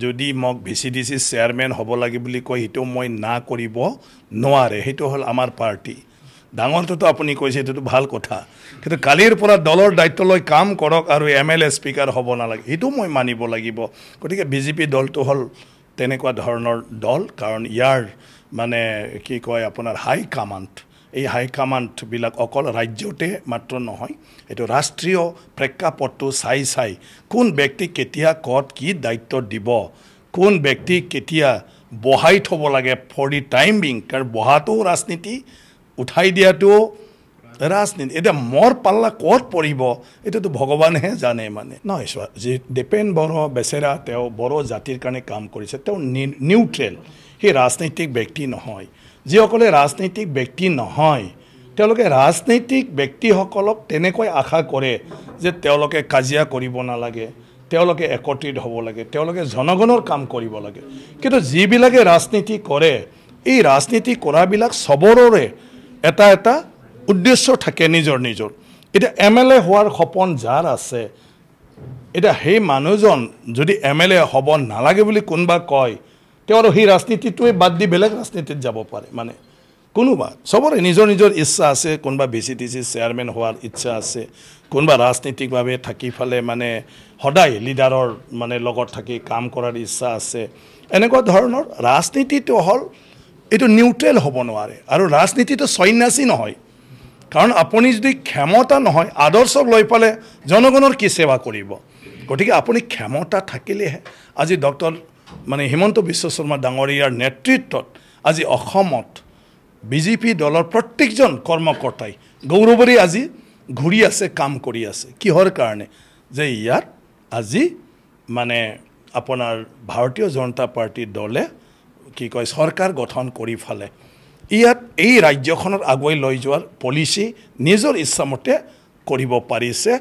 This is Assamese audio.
যদি মোক VCDC চেয়াৰমেন হ'ব লাগে বুলি কয় সেইটো মই না কৰিব নোৱাৰে সেইটো হ'ল আমাৰ পাৰ্টি ডাঙৰটো আপুনি কৈছে সেইটো ভাল কথা কিন্তু কালিৰ পৰা দলৰ দায়িত্ব লৈ কাম কৰক আৰু MLA স্পিকাৰ হ'ব নালাগে সেইটো মই মানিব লাগিব গতিকে বিজেপি দলটো হ'ল তেনেকুৱা ধৰণৰ দল কাৰণ ইয়াৰ মানে কি কয় আপোনাৰ হাই কমাণ্ড এই হাই কমাণ্ড বিলাক অকল ৰাজ্যতে মাত্ৰ নহয় এটো ৰাষ্ট্ৰীয় প্ৰেক্ষাপটটো চাই কোন ব্যক্তি কেতিয়া কত কি দায়িত্ব দিব কোন ব্যক্তি কেতিয়া বহাই থব লাগে ফৰ দি টাইমিং কাৰ বহাটো ৰাজনীতি উঠাই দিয়াটো ৰাজনীতি এটা মোৰ পাল্লা কত পৰিব এটাতো ভগৱানহে জানে মানে নহয় যে দীপেন বড়ো বেচেৰা তেওঁ বড়ো জাতিৰ কাৰণে কাম কৰিছে তেওঁ নিউট্ৰেল হে ৰাজনৈতিক ব্যক্তি নহয় যিসকলে ৰাজনৈতিক ব্যক্তি নহয় তেওঁলোকে ৰাজনৈতিক ব্যক্তিসকলক তেনেকৈ আশা কৰে যে তেওঁলোকে কাজিয়া কৰিব নালাগে তেওঁলোকে একত্ৰিত হ'ব লাগে তেওঁলোকে জনগণৰ কাম কৰিব লাগে কিন্তু যিবিলাকে ৰাজনীতি কৰে এই ৰাজনীতি কৰাবিলাক সবৰৰে এটা উদ্দেশ্য থাকে নিজৰ এটা MLA হোৱাৰ সপোন যাৰ আছে এটা সেই মানুহজন যদি MLA হ'ব নালাগে বুলি কোনবা কয় তেওঁৰ সেই ৰাজনীতিটোৱে বাদ দি বেলেগ ৰাজনীতিত যাব পাৰে মানে কোনোবা সবৰে নিজৰ ইচ্ছা আছে কোনবা VCDC চেয়াৰমেন হোৱাৰ ইচ্ছা আছে কোনবা ৰাজনীতিকভাৱে থাকি ফালে মানে সদায় লিডাৰৰ মানে লগত থাকি কাম কৰাৰ ইচ্ছা আছে এনেকুৱা ধৰণৰ ৰাজনীতিটো হ'ল এটো নিউট্ৰেল হ'ব নোৱাৰে আৰু ৰাজনীতিটো সন্যাসী নহয় কাৰণ আপুনি যদি ক্ষমতা নহয় আদৰ্শক লৈ পালে জনগণৰ কি সেৱা কৰিব গতিকে আপুনি ক্ষমতা থাকিলেহে আজি ডক্টৰ মানে হিমন্ত বিশ্ব শৰ্মা ডাঙৰীয়াৰ নেতৃত্বত আজি অসমত বিজেপি দলৰ প্ৰত্যেকজন কৰ্মকৰ্তাই গৌৰৱৰে আজি ঘূৰি আছে কাম কৰি আছে কিহৰ কাৰণে যে ইয়াত আজি মানে আপোনাৰ ভাৰতীয় জনতা পাৰ্টিৰ দলে কি কয় সৰকাৰ গঠন কৰি ফালে ইয়াত এই ৰাজ্যখনৰ আগুৱাই লৈ যোৱাৰ পলিচি নিজৰ ইচ্ছামতে কৰিব পাৰিছে